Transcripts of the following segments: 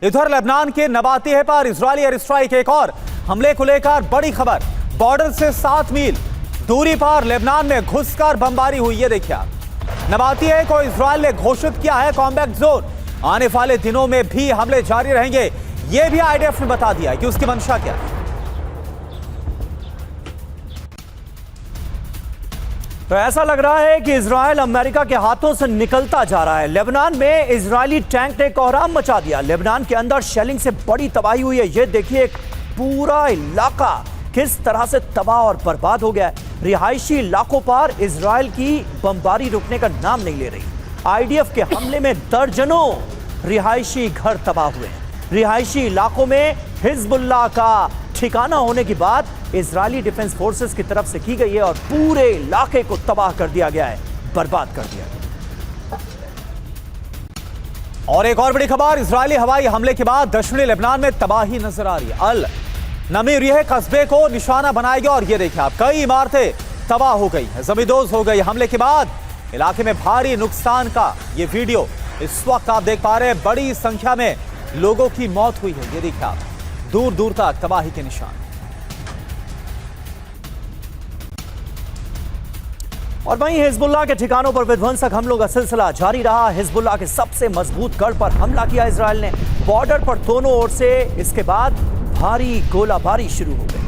इधर लेबनान के नबातिह पर इजरायली एयर स्ट्राइक, एक और हमले को लेकर बड़ी खबर। बॉर्डर से 7 मील दूरी पर लेबनान में घुसकर बमबारी हुई। ये देखिए आप, नबातिह को इजरायल ने घोषित किया है कॉम्बैट जोन। आने वाले दिनों में भी हमले जारी रहेंगे। यह भी आईडीएफ ने बता दिया है कि उसकी मंशा क्या है। तो ऐसा लग रहा है कि इजरायल अमेरिका के हाथों से निकलता जा रहा है। लेबनान में इजरायली टैंक ने कोहराम मचा दिया। लेबनान के अंदर शेलिंग से बड़ी तबाही हुई है। ये देखिए, पूरा इलाका किस तरह से तबाह और बर्बाद हो गया है। रिहायशी इलाकों पर इजरायल की बमबारी रुकने का नाम नहीं ले रही। आईडीएफ के हमले में दर्जनों रिहायशी घर तबाह हुए हैं। रिहायशी इलाकों में हिजबुल्लाह का ठिकाना होने की बात इजरायली डिफेंस फोर्सेस की तरफ से की गई है और पूरे इलाके को तबाह कर दिया गया है, बर्बाद कर दिया गया। और एक और बड़ी खबर, इजरायली हवाई हमले के बाद दक्षिणी लेबनान में तबाही नजर आ रही है। अल नमीरियह कस्बे को निशाना बनाया गया और ये देखिए आप, कई इमारतें तबाह हो गई है, जमींदोज हो गई। हमले के बाद इलाके में भारी नुकसान का ये वीडियो इस वक्त आप देख पा रहे हैं। बड़ी संख्या में लोगों की मौत हुई है। ये देखिए आप, दूर दूर तक तबाही के निशान। और वहीं हिजबुल्लाह के ठिकानों पर विध्वंसक हमलों का सिलसिला जारी रहा। हिजबुल्लाह के सबसे मजबूत गढ़ पर हमला किया इजरायल ने। बॉर्डर पर दोनों ओर से इसके बाद भारी गोलाबारी शुरू हो गई।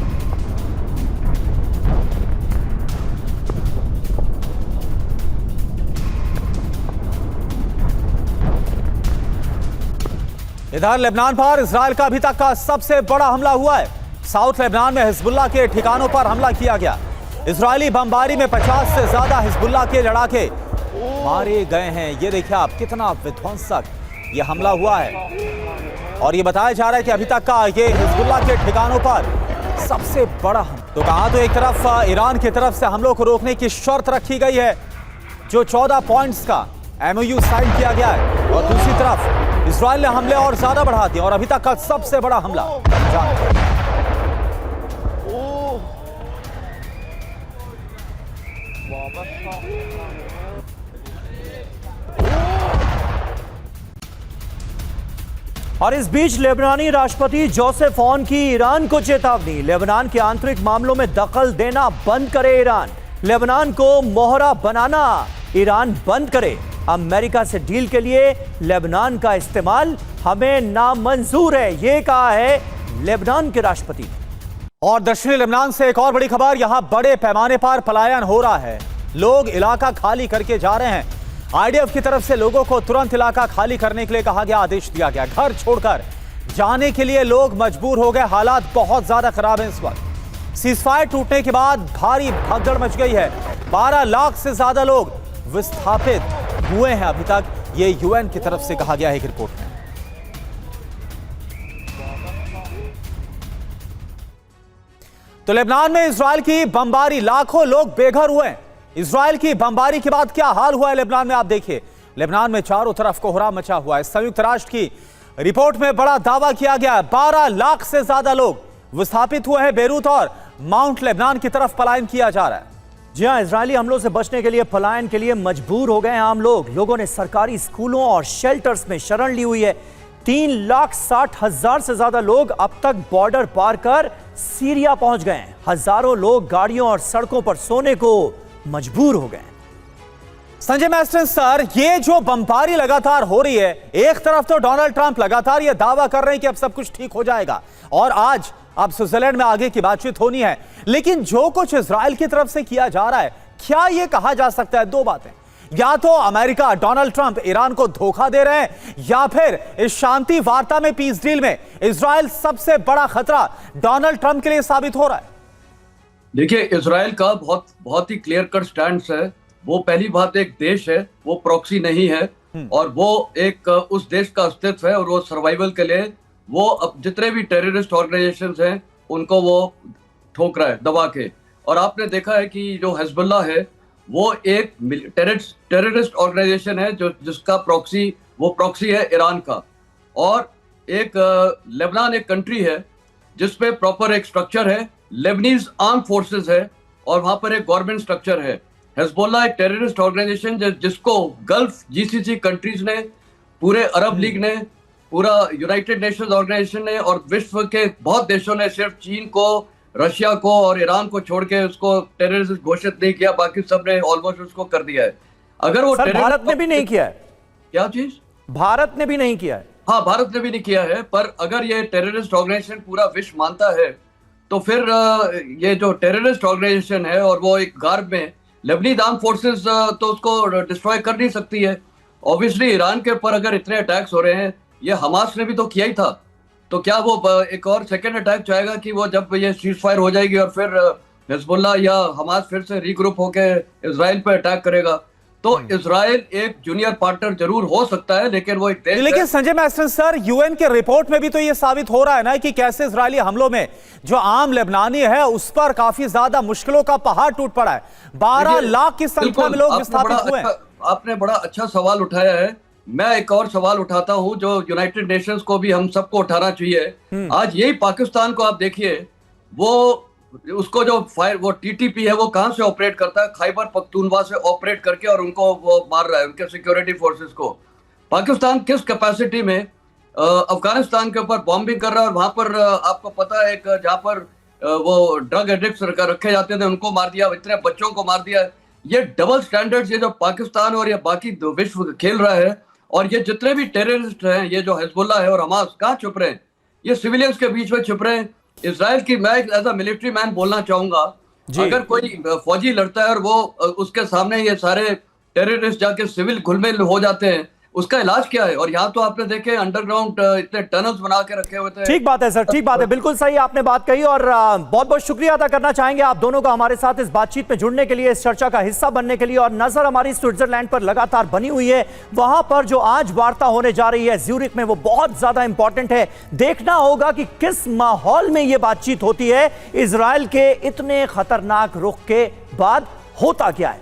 इधर लेबनान पर इजरायल का अभी तक का सबसे बड़ा हमला हुआ है। साउथ लेबनान में हिजबुल्लाह के ठिकानों पर हमला किया गया। इजरायली बमबारी में 50 से ज्यादा हिजबुल्लाह के लड़ाके मारे गए हैं। ये देखिए आप, कितना विध्वंसक ये हमला हुआ है। और ये बताया जा रहा है कि अभी तक का ये हिजबुल्लाह के ठिकानों पर सबसे बड़ा हमला। तो कहा, तो एक तरफ ईरान की तरफ से हमलों को रोकने की शर्त रखी गई है, जो 14 पॉइंट्स का MOU साइन किया गया है, और दूसरी तरफ इजरायल ने हमले और ज्यादा बढ़ा दिए और अभी तक का सबसे बड़ा हमला। और इस बीच लेबनानी राष्ट्रपति जोसेफ ऑन की ईरान को चेतावनी। लेबनान के आंतरिक मामलों में दखल देना बंद करे ईरान। लेबनान को मोहरा बनाना ईरान बंद करे। अमेरिका से डील के लिए लेबनान का इस्तेमाल हमें नामंजूर है, ये कहा है लेबनान के राष्ट्रपति ने। और दक्षिणी लेबनान से एक और बड़ी खबर, यहां बड़े पैमाने पर पलायन हो रहा है। लोग इलाका खाली करके जा रहे हैं। आईडीएफ की तरफ से लोगों को तुरंत इलाका खाली करने के लिए कहा गया, आदेश दिया गया। घर छोड़कर जाने के लिए लोग मजबूर हो गए। हालात बहुत ज्यादा खराब हैं इस वक्त। सीजफायर टूटने के बाद भारी भगदड़ मच गई है। 12 लाख से ज्यादा लोग विस्थापित हुए हैं अभी तक, ये यूएन की तरफ से कहा गया है एक रिपोर्ट में। तो लेबनान में इजरायल की बमबारी, लाखों लोग बेघर हुए हैं। इजरायल की बमबारी के बाद क्या हाल हुआ है लेबनान में, आप देखिए। लेबनान में चारों तरफ कोहराम मचा हुआ है। संयुक्त राष्ट्र की रिपोर्ट में बड़ा दावा किया गया है, 12 लाख से ज्यादा लोग विस्थापित हुए हैं। बेरूत और माउंट लेबनान की तरफ पलायन किया जा रहा है। जी हां, इजरायली हमलों से बचने के लिए पलायन के लिए मजबूर हो गए हैं आम लोग। लोगों ने सरकारी स्कूलों और शेल्टर्स में शरण ली हुई है। 3,60,000 से ज्यादा लोग अब तक बॉर्डर पार कर सीरिया पहुंच गए हैं। हजारों लोग गाड़ियों और सड़कों पर सोने को मजबूर हो गए। संजय मैस्टन सर, ये जो बमबारी लगातार हो रही है, एक तरफ तो डोनाल्ड ट्रंप लगातार ये दावा कर रहे हैं कि अब सब कुछ ठीक हो जाएगा और आज अब स्विट्जरलैंड में आगे की बातचीत होनी है, लेकिन जो कुछ इजरायल की तरफ से किया जा रहा है, क्या यह कहा जा सकता है दो बातें, या तो अमेरिका, डोनाल्ड ट्रंप ईरान को धोखा दे रहे हैं, या फिर इस शांति वार्ता में, पीस डील में इजरायल सबसे बड़ा खतरा डोनाल्ड ट्रंप के लिए साबित हो रहा है? देखिए, इजरायल का बहुत ही क्लियर कट स्टैंड है। वो पहली बात एक देश है, वो प्रॉक्सी नहीं है, और वो एक उस देश का अस्तित्व है, और वो सर्वाइवल के लिए वो अब जितने भी टेररिस्ट ऑर्गेनाइजेशंस हैं उनको वो ठोक रहा है दबा के। और आपने देखा है कि जो हिजबुल्लाह है वो एक टेररिस्ट ऑर्गेनाइजेशन है जिसका प्रॉक्सी है ईरान का। और एक लेबनान एक कंट्री है जिसपे प्रॉपर एक स्ट्रक्चर है, लेबनीज आर्म फोर्सेस है, और वहां पर एक गवर्नमेंट स्ट्रक्चर है। हिजबुल्लाह एक टेररिस्ट ऑर्गेनाइजेशन जिसको गल्फ जीसीसी कंट्रीज ने, पूरे अरब लीग ने पूरा यूनाइटेड नेशंस ऑर्गेनाइजेशन ने और विश्व के बहुत देशों ने सिर्फ चीन को, रशिया को और ईरान को छोड़ के उसको टेररिस्ट घोषित नहीं किया, बाकी सब ने ऑलमोस्ट उसको कर दिया है। अगर वो सर भारत ने भी नहीं किया है। क्या चीज? भारत ने भी नहीं किया है। हाँ, भारत ने भी नहीं किया है, पर अगर ये टेररिस्ट ऑर्गेनाइजेशन पूरा विश्व मानता है तो फिर ये जो टेररिस्ट ऑर्गेनाइजेशन है और वो एक गार्ब में लेबनीज आर्म फोर्सेस तो उसको डिस्ट्रॉय कर नहीं सकती है। ऑब्वियसली ईरान के ऊपर अगर इतने अटैक्स हो रहे हैं, ये हमास ने भी तो किया ही था, तो क्या वो एक और सेकेंड अटैक चाहेगा कि वो जब ये सीज फायर हो जाएगी और फिर हिजबुल्लाह या हमास फिर से रीग्रुप होकर इजराइल पर अटैक करेगा? तो इजराइल एक जूनियर पार्टनर जरूर हो सकता है, लेकिन वो एक देश लेकिन संजय मैस्टर सर, यूएन के रिपोर्ट में भी तो ये साबित हो रहा है ना कि कैसे इजरायली हमलों में जो आम लेबनानी है उस पर काफी ज्यादा मुश्किलों का पहाड़ टूट पड़ा है। 12 लाख की संख्या में लोग विस्थापित हुए हैं। आपने बड़ा अच्छा सवाल उठाया है। मैं एक और सवाल उठाता हूं जो यूनाइटेड नेशंस को भी हम सबको उठाना चाहिए। आज यही पाकिस्तान को आप देखिए, वो उसको जो फायर वो टीटीपी है वो कहां से ऑपरेट करता है? खैबर पख्तूनख्वा से ऑपरेट करके और उनको वो मार रहा है, उनके सिक्योरिटी फोर्सेस को। पाकिस्तान किस कैपेसिटी में अफगानिस्तान के ऊपर बॉम्बिंग कर रहा है और वहां पर आपको पता है एक जहां पर वो ड्रग एडिक्ट्स रखे जाते थे उनको मार दिया, इतने बच्चों को मार दिया। ये डबल स्टैंडर्ड्स ये जो पाकिस्तान और ये बाकी विश्व खेल रहा है, और ये जितने भी टेररिस्ट हैं, ये जो हिजबुल्लाह है और हमास, कहाँ छुप रहे हैं? ये सिविलियंस के बीच में छुप रहे हैं। इजराइल की, मैं एज अ मिलिट्री मैन बोलना चाहूंगा, अगर कोई फौजी लड़ता है और वो उसके सामने ये सारे टेररिस्ट जाके सिविल घुलमिल हो जाते हैं, उसका इलाज क्या है? और यहाँ तो आपने देखे अंडरग्राउंड इतने टनल्स बना के रखे हुए थे। ठीक बात है सर, ठीक बात है, बिल्कुल सही आपने बात कही। और बहुत बहुत शुक्रिया अदा करना चाहेंगे आप दोनों का हमारे साथ इस बातचीत में जुड़ने के लिए, इस चर्चा का हिस्सा बनने के लिए। और नजर हमारी स्विट्जरलैंड पर लगातार बनी हुई है, वहां पर जो आज वार्ता होने जा रही है ज्यूरिख में, वो बहुत ज्यादा इंपॉर्टेंट है। देखना होगा कि किस माहौल में यह बातचीत होती है। इजराइल के इतने खतरनाक रुख के बाद होता क्या है।